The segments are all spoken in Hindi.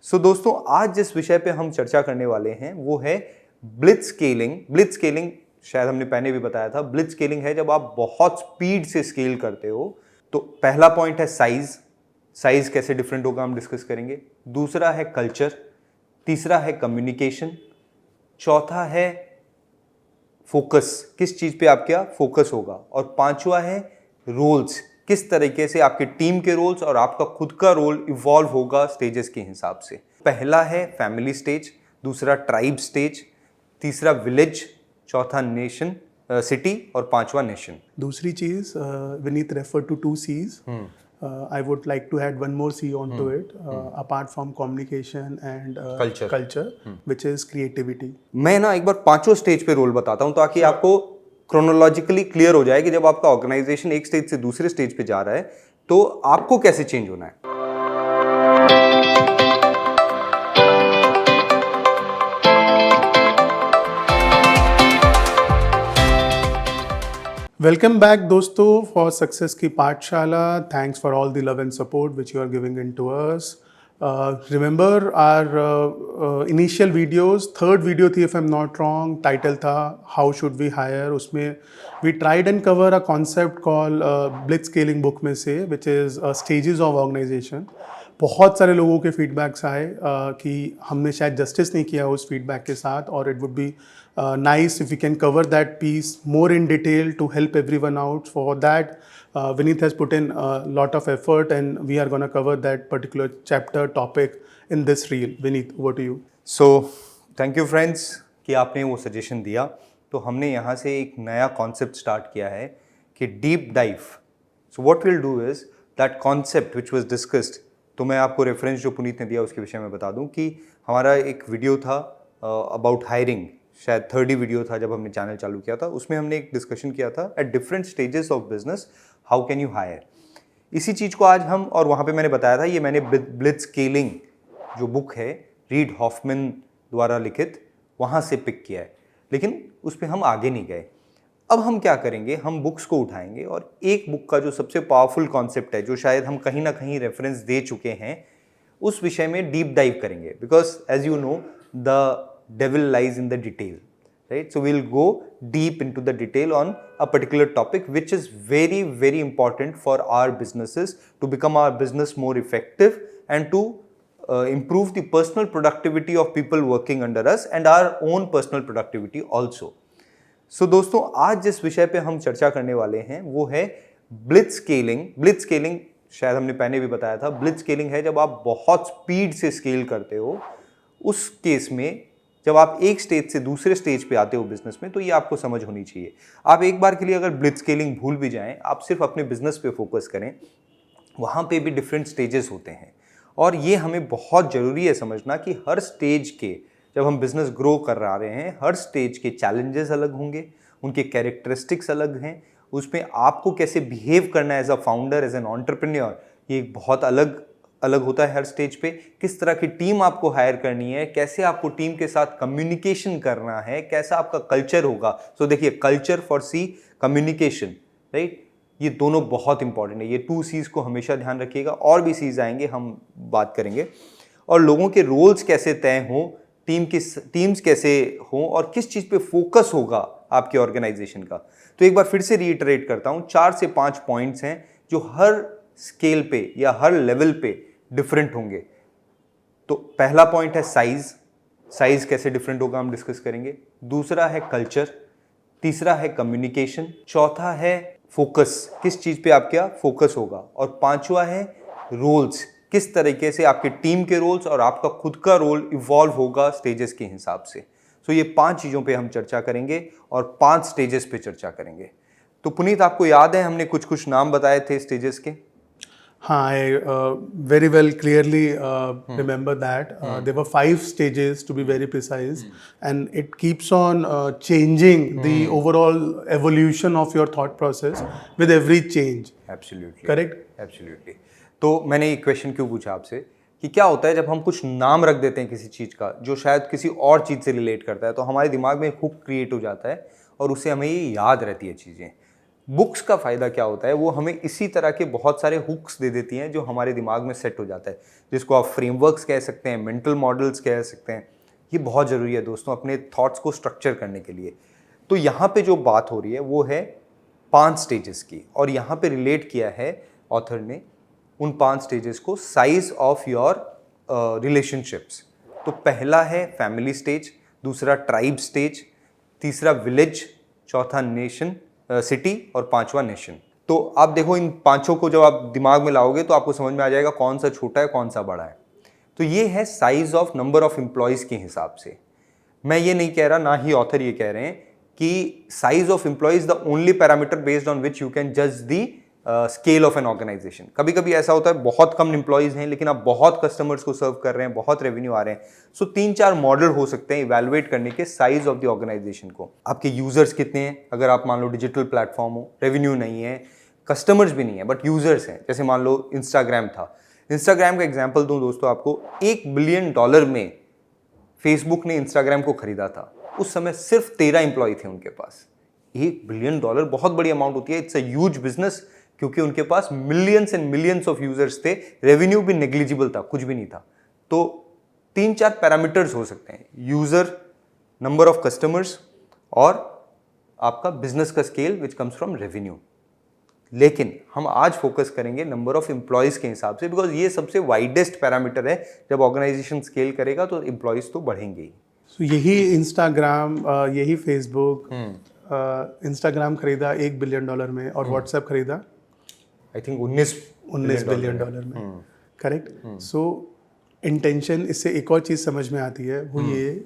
दोस्तों आज जिस विषय पे हम चर्चा करने वाले हैं वो है ब्लिट्ज स्केलिंग। ब्लिट्ज स्केलिंग शायद हमने पहले भी बताया था। ब्लिट्ज स्केलिंग है जब आप बहुत स्पीड से स्केल करते हो। तो पहला पॉइंट है साइज। साइज कैसे डिफरेंट होगा हम डिस्कस करेंगे। दूसरा है कल्चर। तीसरा है कम्युनिकेशन। चौथा है फोकस, किस चीज पे आपका फोकस होगा। और पांचवा है रोल्स, किस तरीके से आपके टीम के रोल्स और आपका खुद का रोल इवॉल्व होगा स्टेजेस के हिसाब से। पहला है फैमिली स्टेज, दूसरा ट्राइब स्टेज, तीसरा विलेज, चौथा नेशन सिटी और पांचवा नेशन। दूसरी चीज Vineet refer to 2 C's. I would like to add one more C onto it, apart from communication and culture, which is creativity. मैं ना एक बार पांचों स्टेज पे रोल बताता हूं ताकि आपको क्रोनोलॉजिकली क्लियर हो जाए कि जब आपका ऑर्गेनाइजेशन एक स्टेज से दूसरे स्टेज पे जा रहा है तो आपको कैसे चेंज होना है। Welcome back दोस्तों for सक्सेस की पाठशाला. Thanks for all the love and support which you are giving into us. Remember our initial videos, third video थी if I'm not wrong, title था How should we hire. उसमें we tried and cover a concept called blitzscaling book में से, which is stages of organization. बहुत सारे लोगों के फीडबैक्स आए कि हमने शायद जस्टिस नहीं किया उस फीडबैक के साथ, और it would be nice if we can cover that piece more in detail to help everyone out. For that, Vineet has put in a lot of effort and we are going to cover that particular chapter topic in this reel. Vineet, over to you. So, thank you friends कि आपने वो सजेशन दिया। तो हमने यहाँ से एक नया कॉन्सेप्ट स्टार्ट किया है कि deep dive. So what will do is that concept which was discussed. तो मैं आपको रेफरेंस जो पुनीत ने दिया उसके विषय में बता दूं कि हमारा एक वीडियो था अबाउट हायरिंग, शायद थर्ड ही वीडियो था जब हमने चैनल चालू किया था। उसमें हमने एक डिस्कशन किया था at different stages of business how can you hire. इसी चीज़ को आज हम, और वहाँ पे मैंने बताया था, ये मैंने ब्लिट्ज स्केलिंग जो बुक है रीड हॉफमैन द्वारा लिखित, वहाँ से पिक किया है, लेकिन उस पर हम आगे नहीं गए। अब हम क्या करेंगे, हम बुक्स को उठाएंगे और एक बुक का जो सबसे पावरफुल कॉन्सेप्ट है, जो शायद हम कहीं ना कहीं रेफरेंस दे चुके हैं, उस विषय में डीप डाइव करेंगे। Because as you know the devil lies in the detail, right? So we'll go deep into the detail on a particular topic which is very very important for our businesses to become our business more effective and to improve the personal productivity of people working under us and our own personal productivity also. So दोस्तों आज जिस विषय पे हम चर्चा करने वाले हैं वो है ब्लिट्ज स्केलिंग। ब्लिट्ज स्केलिंग शायद हमने पहले भी बताया था। ब्लिट्ज स्केलिंग है जब आप बहुत स्पीड से स्केल करते हो। उस केस में जब आप एक स्टेज से दूसरे स्टेज पे आते हो बिजनेस में, तो ये आपको समझ होनी चाहिए। आप एक बार के लिए अगर ब्लिट्ज स्केलिंग भूल भी जाएं, आप सिर्फ अपने बिजनेस पे फोकस करें, वहाँ पे भी डिफरेंट स्टेजेस होते हैं। और ये हमें बहुत ज़रूरी है समझना कि हर स्टेज के, जब हम बिजनेस ग्रो कर रहे हैं, हर स्टेज के चैलेंजेस अलग होंगे, उनके कैरेक्टरिस्टिक्स अलग हैं, उसमें आपको कैसे बिहेव करना है as a founder, as an entrepreneur, ये एक बहुत अलग होता है हर स्टेज पे। किस तरह की टीम आपको हायर करनी है, कैसे आपको टीम के साथ कम्युनिकेशन करना है, कैसा आपका कल्चर होगा। सो देखिए, culture for C, communication, right, ये दोनों बहुत इंपॉर्टेंट है। ये 2 C's को हमेशा ध्यान रखिएगा। और भी C's आएंगे, हम बात करेंगे। और लोगों के रोल्स कैसे तय हों, टीम्स कैसे हों, और किस चीज़ पे फोकस होगा आपके ऑर्गेनाइजेशन का। तो एक बार फिर से रीइटरेट करता हूँ, 4 से 5 पॉइंट्स हैं जो हर स्केल पे या हर लेवल पे डिफरेंट होंगे। तो पहला पॉइंट है साइज। साइज कैसे डिफरेंट होगा हम डिस्कस करेंगे। दूसरा है कल्चर। तीसरा है कम्युनिकेशन। चौथा है फोकस, किस चीज पे आपका फोकस होगा। और पांचवा है रोल्स, किस तरीके से आपके टीम के रोल्स और आपका खुद का रोल इवॉल्व होगा स्टेजेस के हिसाब से। सो ये 5 चीजों पे हम चर्चा करेंगे और 5 स्टेजेस पे चर्चा करेंगे। तो पुनीत, आपको याद है हमने कुछ नाम बताए थे स्टेजेस के? हाँ, I very well clearly remember that. There were 5 stages to be very precise, and it keeps on changing the overall evolution of your thought process with every change. Absolutely. Correct? Absolutely. तो मैंने ये क्वेश्चन क्यों पूछा आपसे कि क्या होता है जब हम कुछ नाम रख देते हैं किसी चीज़ का जो शायद किसी और चीज़ से रिलेट करता है, तो हमारे दिमाग में हुक क्रिएट हो जाता है और उससे हमें ये याद रहती है चीज़ें। बुक्स का फ़ायदा क्या होता है, वो हमें इसी तरह के बहुत सारे हुक्स दे देती हैं जो हमारे दिमाग में सेट हो जाता है, जिसको आप फ्रेमवर्क्स कह सकते हैं, मेंटल मॉडल्स कह सकते हैं। ये बहुत ज़रूरी है दोस्तों अपने थॉट्स को स्ट्रक्चर करने के लिए। तो यहाँ पे जो बात हो रही है वो है 5 स्टेजेस की, और यहाँ पे रिलेट किया है ऑथर ने उन 5 स्टेजेस को साइज ऑफ योर रिलेशनशिप्स। तो पहला है फैमिली स्टेज, दूसरा ट्राइब स्टेज, तीसरा विलेज, चौथा नेशन सिटी, और पांचवा नेशन। तो आप देखो इन पांचों को जब आप दिमाग में लाओगे तो आपको समझ में आ जाएगा कौन सा छोटा है कौन सा बड़ा है। तो ये है size of number of employees के हिसाब से। मैं ये नहीं कह रहा, ना ही ऑथर ये कह रहे हैं कि size of employees the only parameter based on which you can जज the scale of an organisation. कभी कभी ऐसा होता है बहुत कम एम्प्लॉयज हैं लेकिन आप बहुत कस्टमर्स को सर्व कर रहे हैं, बहुत रेवेन्यू आ रहे हैं। सो 3-4 मॉडल हो सकते हैं इवैल्यूएट करने के साइज ऑफ द ऑर्गेनाइजेशन को। आपके यूजर्स कितने हैं, अगर आप मान लो डिजिटल प्लेटफॉर्म हो, रेवेन्यू नहीं है, कस्टमर्स भी नहीं है बट यूजर्स हैं, जैसे मान लो इंस्टाग्राम था। इंस्टाग्राम का एग्जाम्पल दूं दोस्तों आपको, $1 बिलियन में फेसबुक ने इंस्टाग्राम को खरीदा था। उस समय सिर्फ 13 एम्प्लॉय थे उनके पास। $1 बिलियन बहुत बड़ी अमाउंट होती है, इट्स अ ह्यूज बिजनेस, क्योंकि उनके पास millions and millions of users थे, रेवेन्यू भी नेग्लिजिबल था, कुछ भी नहीं था। तो 3-4 पैरामीटर्स हो सकते हैं, यूजर, नंबर ऑफ कस्टमर्स और आपका बिजनेस का scale which comes from revenue. लेकिन हम आज फोकस करेंगे नंबर ऑफ एम्प्लॉयज के हिसाब से, बिकॉज ये सबसे वाइडेस्ट पैरामीटर है। जब ऑर्गेनाइजेशन स्केल करेगा तो एम्प्लॉयज तो बढ़ेंगे ही। So, यही इंस्टाग्राम, यही फेसबुक, इंस्टाग्राम खरीदा $1 बिलियन में और व्हाट्सएप खरीदा आई थिंक 19 बिलियन में, करेक्ट। सो इंटेंशन, इससे एक और चीज़ समझ में आती है, वो ये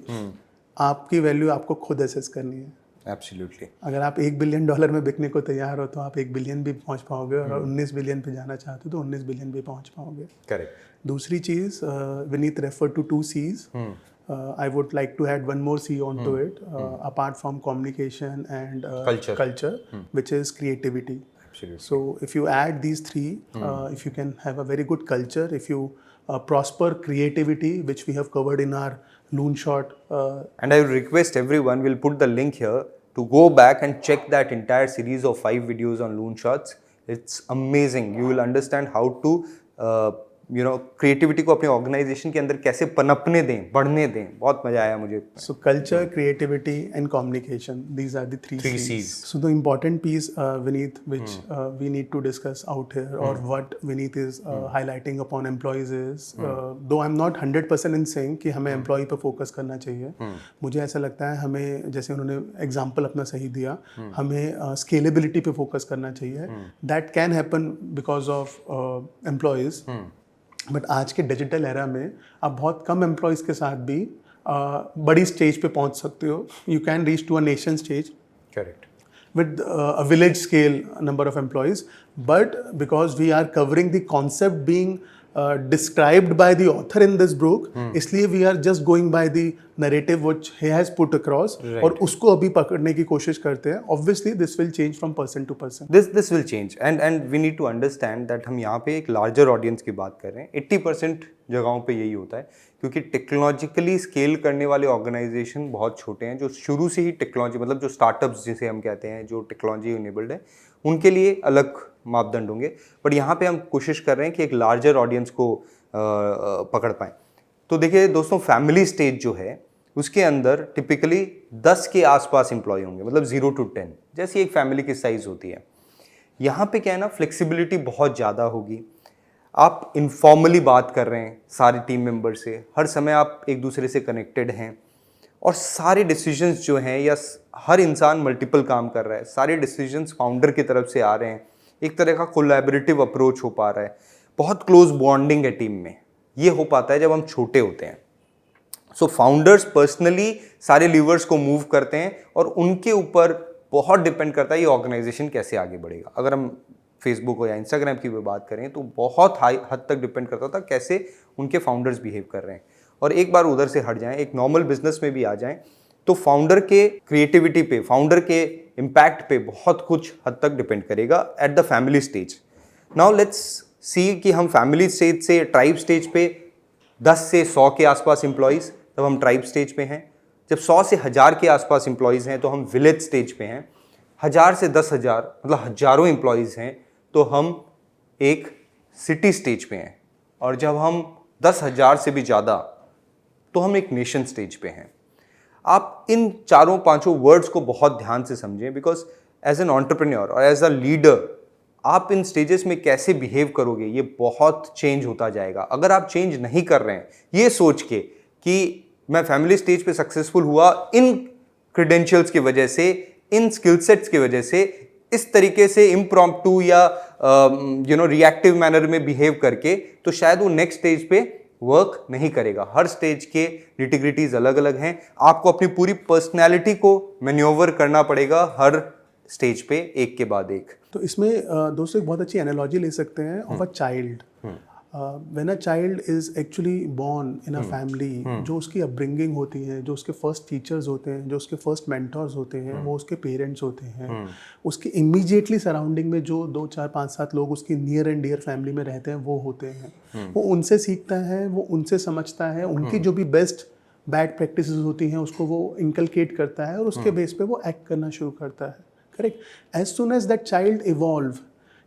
आपकी वैल्यू आपको खुद असेस करनी है। एब्सोल्युटली। अगर आप $1 बिलियन में बिकने को तैयार हो तो आप 1 बिलियन भी पहुंच पाओगे, और 19 बिलियन पे जाना चाहते हो तो 19 बिलियन भी पहुंच पाओगे। करेक्ट। दूसरी चीज़, Vineet refer to 2 C's. I would like to add one more C onto it, apart from communication and culture, which is creativity. Absolutely. So if you add these three, if you can have a very good culture, if you prosper creativity, which we have covered in our Loonshot. And I will request everyone, we'll put the link here to go back and check that entire series of 5 videos on Loonshots. It's amazing. You will understand how to creativity को अपने ऑर्गेनाइजेशन के अंदर कैसे पनपने दें, बढ़ने दें। बहुत मजा आया मुझे। So culture, creativity and communication, these are the three C's. So the important piece, Vineet, which we need to discuss out here, or what Vineet is highlighting upon employees is, though I'm not 100% in saying कि हमें employee पर focus करना चाहिए, मुझे ऐसा लगता है हमें, जैसे उन्होंने example अपना सही दिया, हमें scalability पे focus करना चाहिए। That can happen because of employees. But आज के डिजिटल एरा में आप बहुत कम एम्प्लॉयज़ के साथ भी बड़ी स्टेज पे पहुंच सकते हो। You can reach to a nation stage, correct, with a village scale number of employees, but because we are covering the concept being described by the author in this book, इसलिए we are just going by the narrative which he has put across, और उसको अभी पकड़ने की कोशिश करते हैं। Obviously this will change from person to person. This will change, and we need to understand that हम यहाँ पे एक larger audience की बात कर रहे हैं। 80% जगहों पे यही होता है, क्योंकि टेक्नोलॉजिकली स्केल करने वाले ऑर्गेनाइजेशन बहुत छोटे हैं, जो शुरू से ही टेक्नोलॉजी, मतलब जो स्टार्टअप्स जिसे हम कहते हैं, जो टेक्नोलॉजी इनेबल्ड है, उनके लिए अलग मापदंड होंगे। बट यहाँ पे हम कोशिश कर रहे हैं कि एक लार्जर ऑडियंस को पकड़ पाएँ। तो देखिए दोस्तों, फैमिली स्टेज जो है उसके अंदर टिपिकली 10 के आसपास एम्प्लॉय होंगे, मतलब 0 to 10 जैसी एक फैमिली की साइज़ होती है। यहाँ पे क्या है ना, फ्लेक्सिबिलिटी बहुत ज़्यादा होगी। आप इनफॉर्मली बात कर रहे हैं सारे टीम मेंबर से, हर समय आप एक दूसरे से कनेक्टेड हैं, और सारे डिसीजंस जो हैं, या हर इंसान मल्टीपल काम कर रहा है, सारे डिसीजंस फाउंडर की तरफ से आ रहे हैं, एक तरह का कोलैबोरेटिव अप्रोच हो पा रहा है, बहुत क्लोज बॉन्डिंग है टीम में। ये हो पाता है जब हम छोटे होते हैं। सो फाउंडर्स पर्सनली सारे लीवर्स को मूव करते हैं, और उनके ऊपर बहुत डिपेंड करता है ये ऑर्गेनाइजेशन कैसे आगे बढ़ेगा। अगर हम फेसबुक हो या इंस्टाग्राम की भी बात करें तो बहुत हाई हद तक डिपेंड करता था कैसे उनके फाउंडर्स बिहेव कर रहे हैं। और एक बार उधर से हट जाएं, एक नॉर्मल बिजनेस में भी आ जाएं, तो फाउंडर के क्रिएटिविटी पे, फाउंडर के इम्पैक्ट पे बहुत कुछ हद तक डिपेंड करेगा at the family stage. Now let's see कि हम फैमिली स्टेज से ट्राइब स्टेज पे 10 से 100 के आसपास एम्प्लॉयज़, तब हम ट्राइब स्टेज पे हैं। जब 100 से 1000 के आसपास एम्प्लॉयज़ हैं तो हम विलेज स्टेज पे हैं। 1000 से 10,000 मतलब हजारों एम्प्लॉयज़ हैं तो हम एक सिटी स्टेज पे हैं, और जब हम 10,000 से भी ज़्यादा तो हम एक नेशन स्टेज पे हैं। आप इन चारों पांचों वर्ड्स को बहुत ध्यान से समझें, बिकॉज एज एन एंटरप्रेन्योर और एज अ लीडर आप इन स्टेजेस में कैसे बिहेव करोगे ये बहुत चेंज होता जाएगा। अगर आप चेंज नहीं कर रहे हैं ये सोच के कि मैं फैमिली स्टेज पे सक्सेसफुल हुआ इन क्रेडेंशियल्स की वजह से, इन स्किल सेट्स की वजह से, इस तरीके से इम्प्रॉम्प्टू या रिएक्टिव मैनर में बिहेव करके, तो शायद वो नेक्स्ट स्टेज पे वर्क नहीं करेगा। हर स्टेज के निटिग्रिटीज अलग अलग हैं। आपको अपनी पूरी पर्सनैलिटी को मैन्योवर करना पड़ेगा हर स्टेज पे, एक के बाद एक। तो इसमें दोस्तों एक बहुत अच्छी एनालॉजी ले सकते हैं of a child. When a child is actually born in a family, जो उसकी अपब्रिंगिंग होती है, जो उसके फर्स्ट टीचर्स होते हैं, जो उसके फर्स्ट मेंटर्स होते हैं, वो उसके पेरेंट्स होते हैं। उसके इमीडिएटली सराउंडिंग में जो 2, 4, 5, 7 लोग उसकी नियर एंड डियर फैमिली में रहते हैं वो होते हैं। वो उनसे सीखता है, वो उनसे समझता है, उनकी जो भी बेस्ट बैड प्रैक्टिसेस होती हैं उसको वो इंकलकेट करता है और उसके बेस पे वो एक्ट करना शुरू करता है। Correct? As soon as that child evolve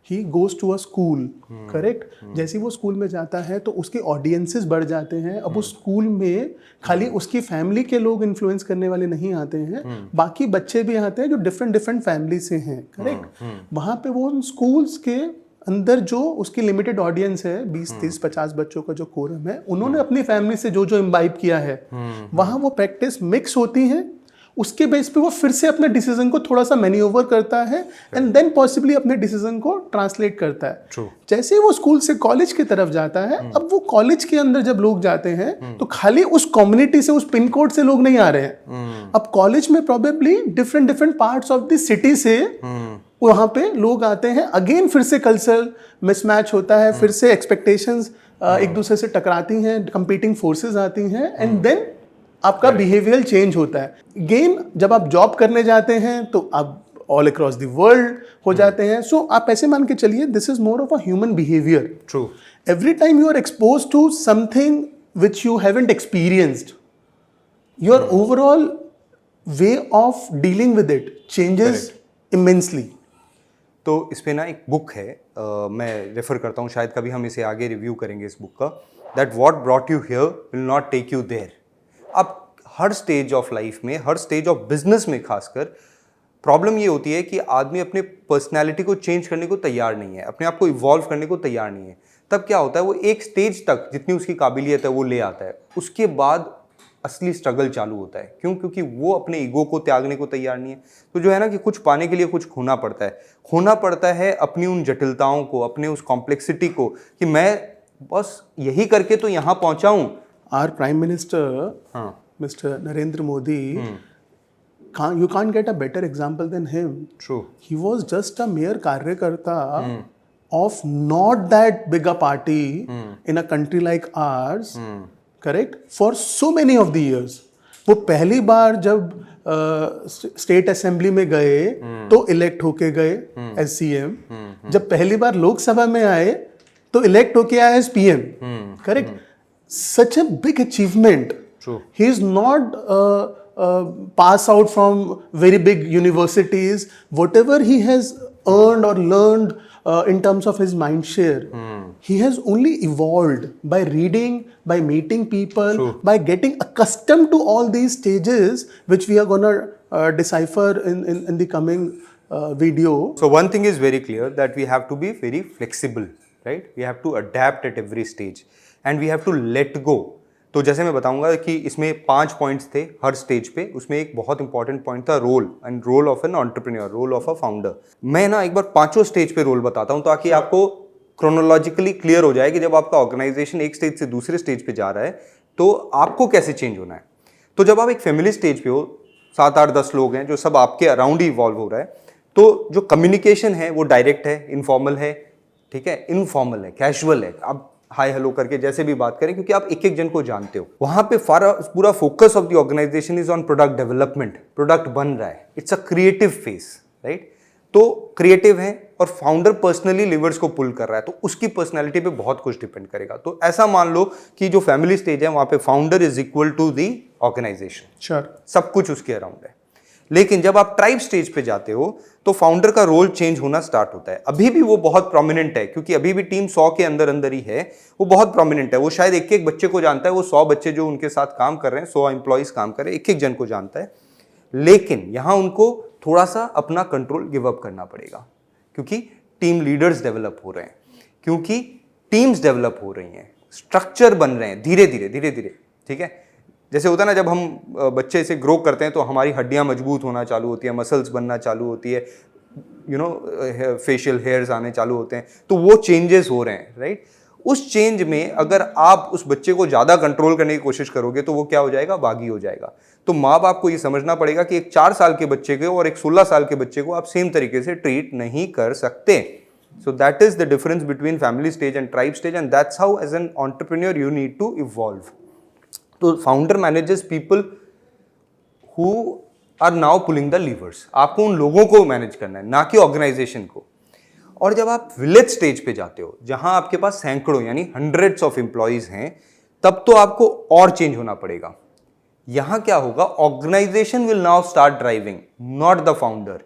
he goes to a school. Correct? जैसे वो स्कूल में जाता है तो उसके ऑडियंसेस बढ़ जाते हैं। अब उस स्कूल में खाली उसकी फैमिली के लोग इन्फ्लुएंस करने वाले नहीं आते हैं, बाकी बच्चे भी आते हैं जो डिफरेंट फैमिली से हैं। करेक्ट? वहाँ पे वो उन स्कूल्स के अंदर जो उसकी लिमिटेड ऑडियंस है, 20, 30, 50 बच्चों का जो कोरम है, उन्होंने अपनी फैमिली से जो इम्बाइब किया है, वहाँ वो प्रैक्टिस मिक्स होती है। उसके बेस पे वो फिर से अपने डिसीजन को थोड़ा सा मैन्यूवर करता है एंड देन पॉसिबली अपने डिसीजन को ट्रांसलेट करता है। True. जैसे ही वो स्कूल से कॉलेज की तरफ जाता है, अब वो कॉलेज के अंदर जब लोग जाते हैं तो खाली उस कम्युनिटी से, उस पिन कोड से लोग नहीं आ रहे हैं। अब कॉलेज में probably different parts of the city से वहाँ पे लोग आते हैं। अगेन फिर से कल्चरल मिसमैच होता है, फिर से एक्सपेक्टेशंस एक दूसरे से टकराती हैं, कंपीटिंग फोर्सेस आती हैं एंड देन आपका बिहेवियरल चेंज होता है। गेन जब आप जॉब करने जाते हैं तो आप ऑल अक्रॉस द वर्ल्ड हो जाते हैं। सो आप ऐसे मान के चलिए, this is more of a human behaviour. True. Every time you are expose to something which you haven't experienced, your overall way of dealing with it changes immensely. तो इस पे ना एक बुक है, मैं रेफर करता हूँ, शायद कभी हम इसे आगे रिव्यू करेंगे इस बुक का, that what brought you here will not take you there. अब हर स्टेज ऑफ लाइफ में, हर स्टेज ऑफ बिजनेस में खासकर प्रॉब्लम ये होती है कि आदमी अपने पर्सनैलिटी को चेंज करने को तैयार नहीं है, अपने आप को इवॉल्व करने को तैयार नहीं है। तब क्या होता है, वो एक स्टेज तक जितनी उसकी काबिलियत है वो ले आता है, उसके बाद असली स्ट्रगल चालू होता है। क्यों? क्योंकि वो अपने ईगो को त्यागने को तैयार नहीं है। तो जो है ना कि कुछ पाने के लिए कुछ खोना पड़ता है अपनी उन जटिलताओं को, अपने उस कॉम्प्लेक्सिटी को, कि मैं बस यही करके तो यहाँ पहुँचा हूँ। Our Prime Minister, Mr. Narendra Modi, you can't get a better example than him. True. He was just a mere karyakarta of not that big a party in a country like ours, correct? For so many of the years. वो पहली बार जब स्टेट असेंबली में गए तो इलेक्ट होके गए एज CM। जब पहली बार लोकसभा में आए तो इलेक्ट होके आए एज PM, correct? Such a big achievement. True. He is not pass out from very big universities. Whatever he has earned or learned in terms of his mind share, he has only evolved by reading, by meeting people, True. by getting accustomed to all these stages, which we are gonna decipher in the coming video. So one thing is very clear, that we have to be very flexible, right? We have to adapt at every stage. And we have to let go. तो जैसे मैं बताऊंगा कि इसमें 5 पॉइंट्स थे हर स्टेज पे, उसमें एक बहुत इंपॉर्टेंट पॉइंट था role of an entrepreneur, role of a founder. मैं ना एक बार 5 स्टेज पे रोल बताता हूं ताकि आपको क्रोनोलॉजिकली क्लियर हो जाए कि जब आपका ऑर्गेनाइजेशन एक स्टेज से दूसरे स्टेज पे जा रहा है तो आपको कैसे चेंज होना है। तो जब आप एक फैमिली स्टेज पे हो, 7, 8, 10 लोग हैं जो सब आपके अराउंड ही इवॉल्व हो रहा है, तो जो कम्युनिकेशन है वो डायरेक्ट है, इनफॉर्मल है, ठीक है, इनफॉर्मल है, कैजुअल है। आप हाय हेलो करके जैसे भी बात करें, क्योंकि आप एक एक जन को जानते हो। वहां पे पूरा focus of the organization is on product development. Product बन रहा है, it's a creative phase, right? तो क्रिएटिव है और फाउंडर पर्सनली लिवर्स को पुल कर रहा है, तो उसकी पर्सनैलिटी पे बहुत कुछ डिपेंड करेगा। तो ऐसा मान लो कि जो फैमिली स्टेज है वहां पे founder is equal to the organization, Sure. सब कुछ उसके अराउंड है। लेकिन जब आप ट्राइब स्टेज पे जाते हो तो फाउंडर का रोल चेंज होना स्टार्ट होता है। अभी भी वो बहुत प्रोमिनेंट है, क्योंकि अभी भी टीम 100 के अंदर अंदर ही है, वो बहुत प्रोमिनेंट है। वो शायद एक एक बच्चे को जानता है, वो 100 बच्चे जो उनके साथ काम कर रहे हैं, 100 एम्प्लॉइज काम कर रहे हैं, एक एक जन को जानता है। लेकिन यहां उनको थोड़ा सा अपना कंट्रोल गिव अप करना पड़ेगा, क्योंकि टीम लीडर्स डेवलप हो रहे हैं, क्योंकि टीम्स डेवलप हो रही हैं, स्ट्रक्चर बन रहे हैं धीरे धीरे धीरे धीरे। ठीक है, जैसे होता है ना, जब हम बच्चे से ग्रो करते हैं तो हमारी हड्डियां मजबूत होना चालू होती है, मसल्स बनना चालू होती है, फेशियल हेयर्स आने चालू होते हैं, तो वो चेंजेस हो रहे हैं, राइट। उस चेंज में अगर आप उस बच्चे को ज़्यादा कंट्रोल करने की कोशिश करोगे तो वो क्या हो जाएगा, बागी हो जाएगा। तो माँ बाप को ये समझना पड़ेगा कि एक 4 साल के बच्चे को और एक 16 साल के बच्चे को आप सेम तरीके से ट्रीट नहीं कर सकते। So that is the difference between family stage and tribe stage, and that's how as an entrepreneur you need to evolve. तो founder manages people who are now pulling the levers. आपको उन लोगों को मैनेज करना है, ना कि ऑर्गेनाइजेशन को। और जब आप विलेज स्टेज पे जाते हो, जहां आपके पास सैकड़ों यानी हंड्रेड्स ऑफ एम्प्लॉइज हैं, तब तो आपको और चेंज होना पड़ेगा। यहां क्या होगा, organization will now start driving, not the founder.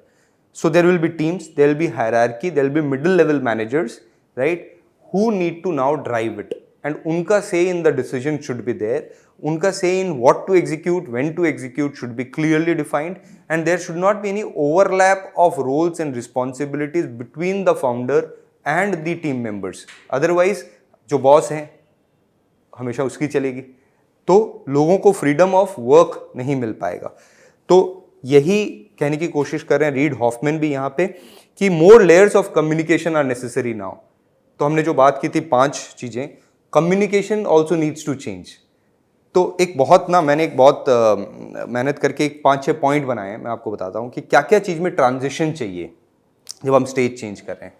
So there will be teams, there will be hierarchy, there will be middle level managers, right, who need to now drive it. And unka say in the decision should be there. Unka say in what to execute, when to execute should be clearly defined. And there should not be any overlap of roles and responsibilities between the founder and the team members. Otherwise, जो boss है, हमेशा उसकी चलेगी, तो लोगों को फ्रीडम ऑफ वर्क नहीं मिल पाएगा। तो यही कहने की कोशिश कर रहे हैं रीड हॉफमैन भी यहाँ पे, कि more layers of communication are necessary now. तो हमने जो बात की थी 5 चीजें, communication also needs to change. तो एक बहुत ना, मैंने एक बहुत मेहनत करके एक 5-6 पॉइंट बनाए हैं, मैं आपको बताता हूँ कि क्या क्या चीज में ट्रांजिशन चाहिए जब हम स्टेज चेंज कर रहे हैं।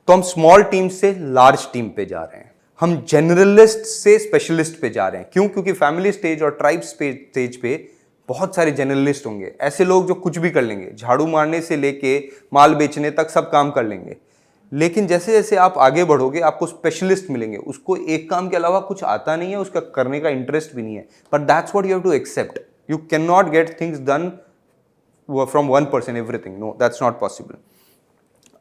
तो हम स्मॉल टीम से लार्ज टीम पे जा रहे हैं, हम जनरलिस्ट से स्पेशलिस्ट पे जा रहे हैं। क्यों? क्योंकि फैमिली स्टेज और ट्राइब स्टेज पे बहुत सारे जर्नलिस्ट होंगे, ऐसे लोग जो कुछ भी कर लेंगे, झाड़ू मारने से लेके माल बेचने तक सब काम कर लेंगे। लेकिन जैसे जैसे आप आगे बढ़ोगे आपको स्पेशलिस्ट मिलेंगे, उसको एक काम के अलावा कुछ आता नहीं है, उसका करने का इंटरेस्ट भी नहीं है, but that's what you have to accept. You can not get things done from one person everything, no, that's not possible.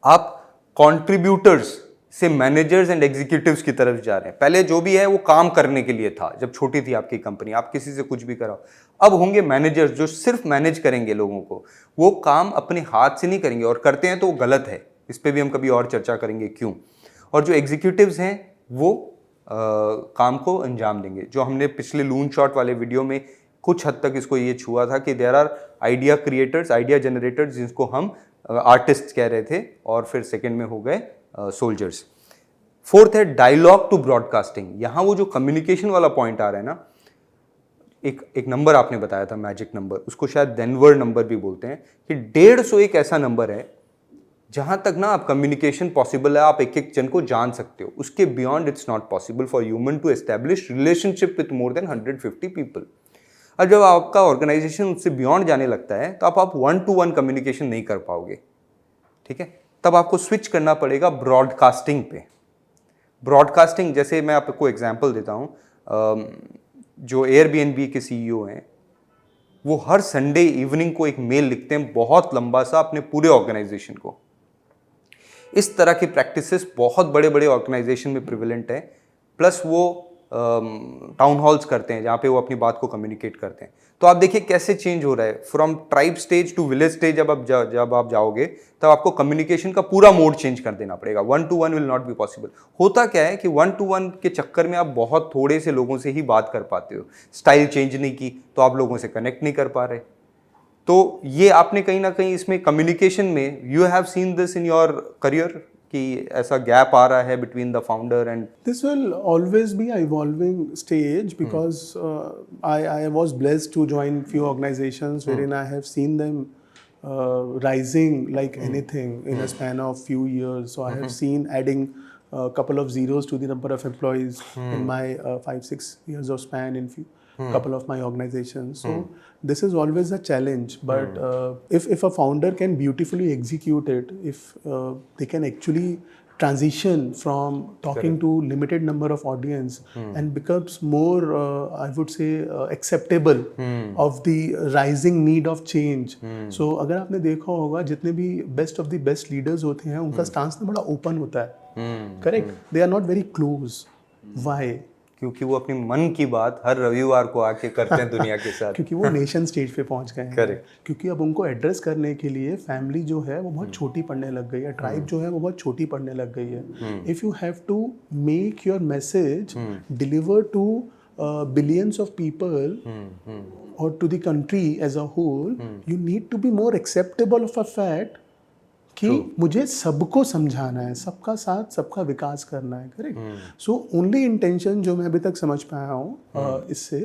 आप कॉन्ट्रीब्यूटर्स से मैनेजर्स एंड एग्जीक्यूटिव्स की तरफ जा रहे हैं। पहले जो भी है वो काम करने के लिए था, जब छोटी थी आपकी कंपनी, आप किसी से कुछ भी कराओ। अब होंगे मैनेजर्स जो सिर्फ मैनेज करेंगे लोगों को, वो काम अपने हाथ से नहीं करेंगे, और करते हैं तो वो गलत है। इस पे भी हम कभी और चर्चा करेंगे क्यों। और जो एग्जीक्यूटिव्स हैं वो काम को अंजाम देंगे। जो हमने पिछले लून शॉट वाले वीडियो में कुछ हद तक इसको ये छुआ था कि there are idea creators, idea generators, जिसको हम आर्टिस्ट कह रहे थे, और फिर सेकेंड में हो गए सोल्जर्स। फोर्थ है डायलॉग टू ब्रॉडकास्टिंग। यहां वो जो कम्युनिकेशन वाला पॉइंट आ रहा है ना, एक नंबर आपने बताया था, मैजिक नंबर, उसको शायद डेनवर नंबर भी बोलते हैं, कि 150 एक ऐसा नंबर है जहां तक ना आप कम्युनिकेशन पॉसिबल है, आप एक एक जन को जान सकते हो। उसके beyond it's not possible for human to establish relationship with more than 150 people. और जब आपका ऑर्गेनाइजेशन उससे बियॉन्ड जाने लगता है तो आप 1-to-1 कम्युनिकेशन नहीं कर पाओगे। ठीक है, तब आपको स्विच करना पड़ेगा ब्रॉडकास्टिंग पे। ब्रॉडकास्टिंग, जैसे मैं आपको एग्जांपल देता हूं, जो एयरबीएनबी के सीईओ हैं, वो हर संडे इवनिंग को एक मेल लिखते हैं बहुत लंबा सा अपने पूरे ऑर्गेनाइजेशन को। इस तरह की प्रैक्टिसेस बहुत बड़े बड़े ऑर्गेनाइजेशन में प्रिवेलेंट है। प्लस वो टाउन हॉल्स करते हैं जहाँ पे वो अपनी बात को कम्युनिकेट करते हैं। तो आप देखिए कैसे चेंज हो रहा है from tribe stage to village stage. जब आप जाओगे तब आपको कम्युनिकेशन का पूरा मोड चेंज कर देना पड़ेगा। 1-to-1 will not be possible. होता क्या है कि 1-to-1 के चक्कर में आप बहुत थोड़े से लोगों से ही बात कर पाते हो। स्टाइल चेंज नहीं की तो आप लोगों से कनेक्ट नहीं कर पा रहे। तो ये आपने कहीं ना कहीं इसमें कम्युनिकेशन में, you have seen this in your career, कि ऐसा गैप आ रहा है between the founder and. This will always be an evolving stage because I was blessed to join few organizations wherein I have seen them rising like anything in a span of few years. So I have seen adding a couple of zeros to the number of employees in my 5-6 years of span in couple of my organizations. So this is always a challenge, but if a founder can beautifully execute it, if they can actually transition from talking to limited number of audience and becomes more I would say acceptable of the rising need of change. So अगर आपने देखा होगा जितने भी best of the best leaders होते हैं उनका स्टांस ना बड़ा ओपन होता है, correct, they are not very close. Why? क्योंकि वो अपनी मन की बात हर रविवार को आके करते हैं दुनिया के साथ. क्योंकि वो नेशन स्टेज पे पहुंच गए हैं. Correct. क्योंकि अब उनको एड्रेस करने के लिए फैमिली जो है वो बहुत छोटी पड़ने लग गई है, ट्राइब जो है वो बहुत छोटी पड़ने लग गई है. If you have to make your message deliver to billions of people और to the country as a whole, you need to be more acceptable of a fact कि मुझे सबको समझाना है, सबका साथ सबका विकास करना है, करेक्ट. सो ओनली इंटेंशन जो मैं अभी तक समझ पाया हूँ इससे,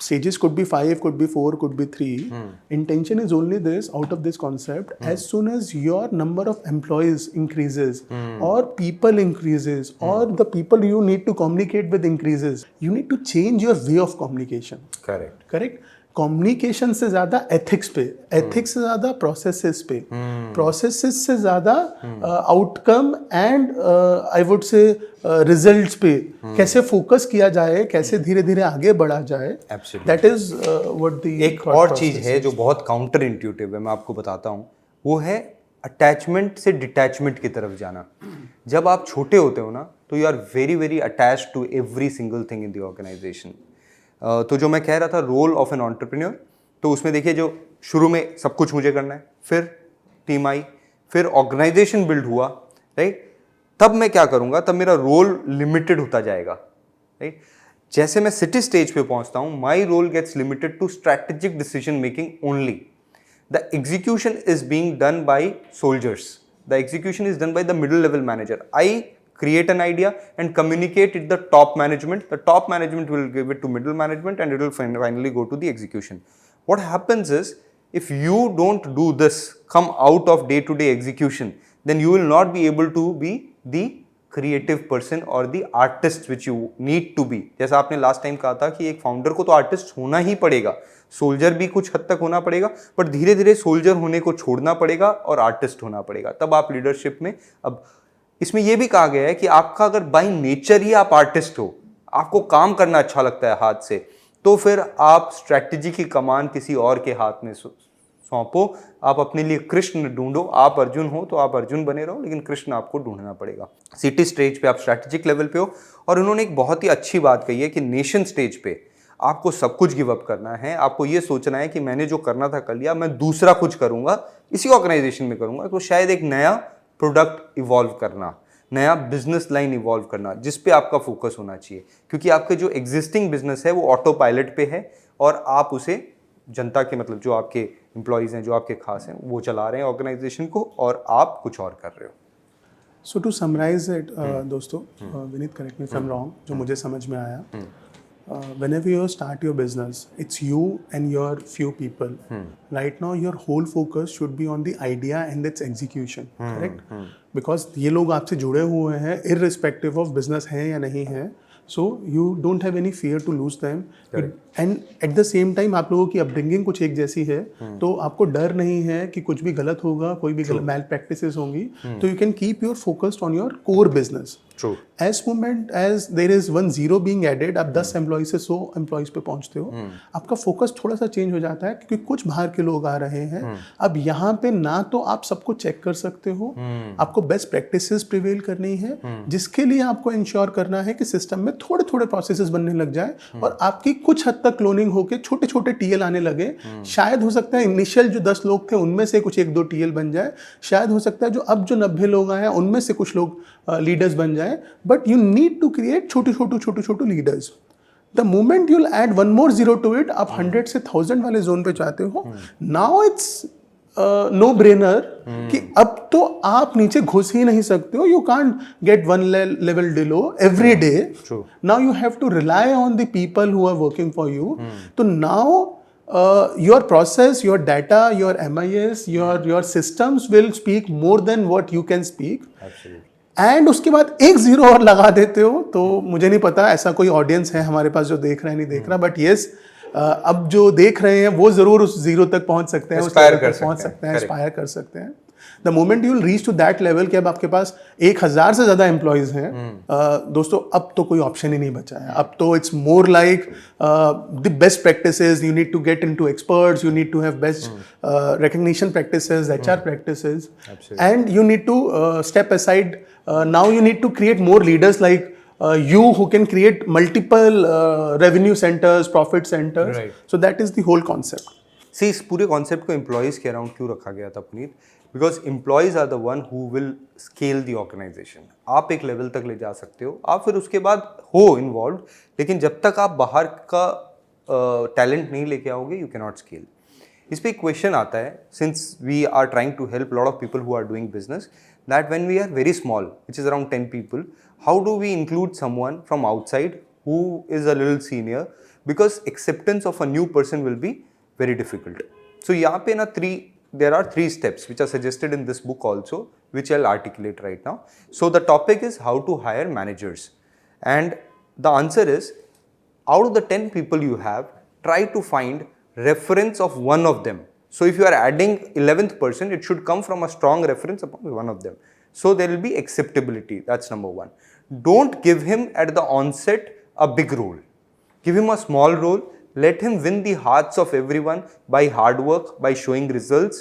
stages could be 5, could be 4, could be 3. Intention is only this, out of this concept, as soon as your number of employees increases or people increases or the people you need to communicate with increases, you need to change your way of communication. Correct. Communication से ज़्यादा एथिक्स पे, एथिक्स से ज़्यादा प्रोसेसेस पे, प्रोसेसेस से ज़्यादा outcome and I would say results पे कैसे फोकस किया जाए, कैसे धीरे धीरे आगे बढ़ा जाए. दैट इज व्हाट द एक और चीज़ है जो बहुत काउंटर इंट्यूटिव है, मैं आपको बताता हूँ, वो है अटैचमेंट से डिटैचमेंट की तरफ जाना. जब आप छोटे होते हो ना तो you are very very attached to every single thing in the organization. तो जो मैं कह रहा था रोल ऑफ एन एंटरप्रेन्योर, तो उसमें देखिए जो शुरू में सब कुछ मुझे करना है, फिर टीम आई, फिर ऑर्गेनाइजेशन बिल्ड हुआ, राइट. तब मैं क्या करूंगा, तब मेरा रोल लिमिटेड होता जाएगा, राइट. जैसे मैं सिटी स्टेज पे पहुंचता हूं, my role gets limited to strategic decision making only. The execution is being done by soldiers, the execution is done by the middle level manager. I create an idea and communicate it the top management. The top management will give it to middle management and it will finally go to the execution. What happens is, if you don't do this, come out of day-to-day execution, then you will not be able to be the creative person or the artist which you need to be. जैसा आपने लास्ट टाइम कहा था कि एक फाउंडर को तो आर्टिस्ट होना ही पड़ेगा, सोल्जर भी कुछ हद तक होना पड़ेगा, पर धीरे धीरे सोल्जर होने को छोड़ना पड़ेगा और आर्टिस्ट होना पड़ेगा, तब आप लीडरशिप में. अब इसमें यह भी कहा गया है कि आपका अगर बाय नेचर ही आप आर्टिस्ट हो, आपको काम करना अच्छा लगता है हाथ से, तो फिर आप स्ट्रैटेजी की कमान किसी और के हाथ में सौंपो. आप अपने लिए कृष्ण ढूंढो. आप अर्जुन हो तो आप अर्जुन बने रहो, लेकिन कृष्ण आपको ढूंढना पड़ेगा. सिटी स्टेज पे आप स्ट्रैटेजिक लेवल पे हो. और उन्होंने एक बहुत ही अच्छी बात कही है कि नेशन स्टेज पे आपको सब कुछ गिव अप करना है. आपको ये सोचना है कि मैंने जो करना था कर लिया, मैं दूसरा कुछ करूंगा, इसी ऑर्गेनाइजेशन में करूंगा. तो शायद एक नया प्रोडक्ट इवॉल्व करना, नया बिजनेस लाइन इवॉल्व करना, जिस पे आपका फोकस होना चाहिए, क्योंकि आपके जो एग्जिस्टिंग बिजनेस है वो ऑटो पायलट पे है और आप उसे जनता के, मतलब जो आपके एम्प्लॉयज हैं, जो आपके खास हैं, वो चला रहे हैं ऑर्गेनाइजेशन को और आप कुछ और कर रहे हो. सो टू समराइज इट दोस्तों, Vineet correct me if I am wrong, जो मुझे समझ में आया, whenever you start your business, it's you and your few people. Right now your whole focus should be on the idea and its execution, correct? Because ये लोग आपसे जुड़े हुए हैं irrespective of business है या नहीं है, so you don't have any fear to lose them. And at the same time आप लोगों की अपब्रिंगिंग कुछ एक जैसी है, तो आपको डर नहीं है कि कुछ भी गलत होगा, कोई भी मैल प्रैक्टिसेस होंगी, तो you can keep your focused on your core business. As moment as there is 1 0 being added, आप 10 एम्प्लॉइज से 100 एम्प्लॉइज पे पहुंचते हो, आपका फोकस थोड़ा सा चेंज हो जाता है क्योंकि कुछ बाहर के लोग आ रहे हैं. अब यहाँ पे ना तो आप सबको चेक कर सकते हो, आपको बेस्ट प्रैक्टिसेस प्रिवेल करनी है, जिसके लिए आपको इंश्योर करना है कि सिस्टम में थोड़े थोड़े प्रोसेसेस बनने लग जाए और आपकी कुछ हद तक क्लोनिंग होके छोटे छोटे टीएल आने लगे. शायद हो सकता है इनिशियल जो 10 लोग थे उनमें से कुछ 1-2 टीएल बन जाए, शायद हो सकता है जो अब जो 90 लोग आए हैं उनमें से कुछ लोग लीडर्स बन जाए. But you need to create छोटे leaders. The moment you'll add 1 more 0 to it, आप 100 से 1000 वाले जोन पे जाते हो. नाउ इट्स नो ब्रेनर कि अब तो आप नीचे घुस ही नहीं सकते हो. You can't get 1 level below every day. Now you have to rely on the people who are working for you. So now your process, your data, your MIS, your systems will speak more than what you can speak. Absolutely. And उसके बाद 1 0 और लगा देते हो. तो मुझे नहीं पता ऐसा कोई ऑडियंस है हमारे पास जो देख रहा है नहीं देख रहा, बट येस अब जो देख रहे हैं वो जरूर उस 0 तक पहुंच सकते हैं, उस लेवल तक पहुंच सकते हैं, इंस्पायर कर सकते हैं. The moment you will reach to that level कि अब आपके पास 1000 से ज़्यादा एम्प्लॉयज़ हैं, दोस्तों अब तो कोई ऑप्शन ही नहीं बचा है. अब तो it's more like the best practices, you need to get into experts, you need to have best recognition practices, HR practices. Absolutely. And you need to step aside. Now you need to create more leaders like you who can create multiple revenue centers, profit centers. Right. So that is the whole concept. सी इस पूरे कॉन्सेप्ट को एम्प्लॉयज़ के अराउंड क्यों रखा गया था Puneet? Because employees are the one who will scale the organization. आप एक लेवल तक ले जा सकते हो, आप फिर उसके बाद हो इन्वॉल्व, लेकिन जब तक आप बाहर का टैलेंट नहीं लेके आओगे यू कैन नॉट स्केल. इस पर एक क्वेश्चन आता है, since we are trying to help lot of people who are doing business, that when we are very small, which is around 10 people, how do we include someone from outside who is a little senior, because acceptance of a new person will be very difficult. So यहाँ पे ना there are three steps which are suggested in this book also, which I'll articulate right now. So the topic is how to hire managers, and the answer is, out of the 10 people you have, try to find reference of one of them. So if you are adding 11th person, it should come from a strong reference upon one of them. So there will be acceptability. That's number one. Don't give him at the onset a big role. Give him a small role. Let him win the hearts of everyone by hard work, by showing results.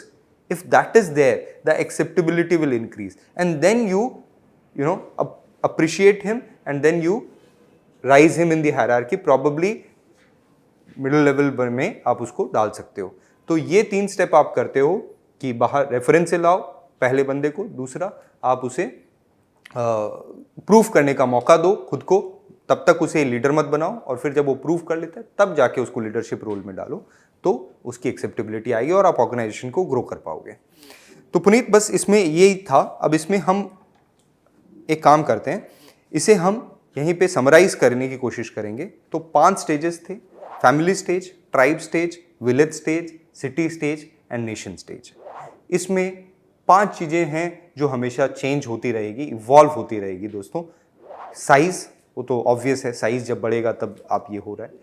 If that is there, the acceptability will increase. And then you appreciate him, and then you rise him in the hierarchy. Probably middle level में आप उसको डाल सकते हो. तो ये 3 स्टेप आप करते हो कि बाहर रेफरेंस से लाओ पहले बंदे को, दूसरा आप उसे प्रूफ करने का मौका दो खुद को, तब तक उसे लीडर मत बनाओ, और फिर जब वो प्रूव कर लेता है तब जाके उसको लीडरशिप रोल में डालो, तो उसकी एक्सेप्टेबिलिटी आएगी और आप ऑर्गेनाइजेशन को ग्रो कर पाओगे. तो पुनीत बस इसमें यही था. अब इसमें हम एक काम करते हैं, इसे हम यहीं पे समराइज करने की कोशिश करेंगे. तो 5 स्टेजेस थे: family stage, tribe stage, village stage, city stage and nation stage. इसमें 5 चीज़ें हैं जो हमेशा चेंज होती रहेगी, इवॉल्व होती रहेगी दोस्तों. साइज, वो तो ऑब्वियस है, साइज जब बढ़ेगा तब आप ये हो रहा है.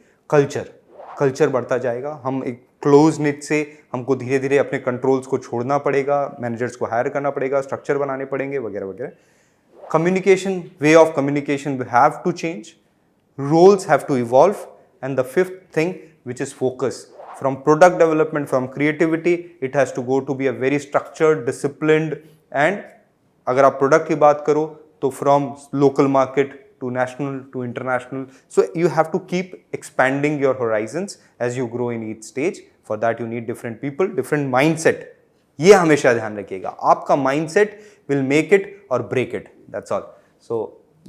कल्चर बढ़ता जाएगा. हम एक क्लोज निट से हमको धीरे धीरे अपने कंट्रोल्स को छोड़ना पड़ेगा, मैनेजर्स को हायर करना पड़ेगा, स्ट्रक्चर बनाने पड़ेंगे वगैरह वगैरह. Communication, way of communication will have to change, roles have to evolve, and the 5th thing, which is focus. From product development, from creativity, it has to go to be a very structured, disciplined, and अगर आप प्रोडक्ट की बात करो तो from local market to national to international. So you have to keep expanding your horizons as you grow in each stage. For that you need different people, different mindset. ये हमेशा ध्यान रखिएगा. आपका mindset will make it or break it. That's all. So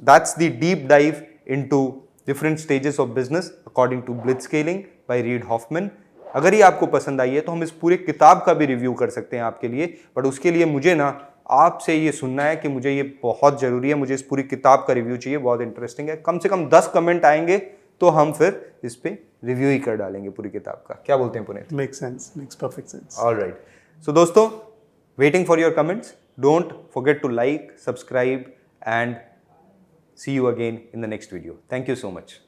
that's the deep dive into different stages of business according to Blitzscaling by Reid Hoffman. अगर ये आपको पसंद आई है तो हम इस पूरे किताब का भी रिव्यू कर सकते हैं आपके लिए, बट उसके लिए मुझे ना आपसे ये सुनना है कि मुझे ये बहुत ज़रूरी है, मुझे इस पूरी किताब का रिव्यू चाहिए, बहुत इंटरेस्टिंग है. कम से कम 10 कमेंट आएंगे तो हम फिर इस पे रिव्यू ही कर डालेंगे पूरी किताब का. क्या बोलते हैं Puneet? Makes sense, makes perfect sense. Alright. So दोस्तों, waiting for your comments. Don't forget to like, subscribe and see you again in the next video. Thank you so much.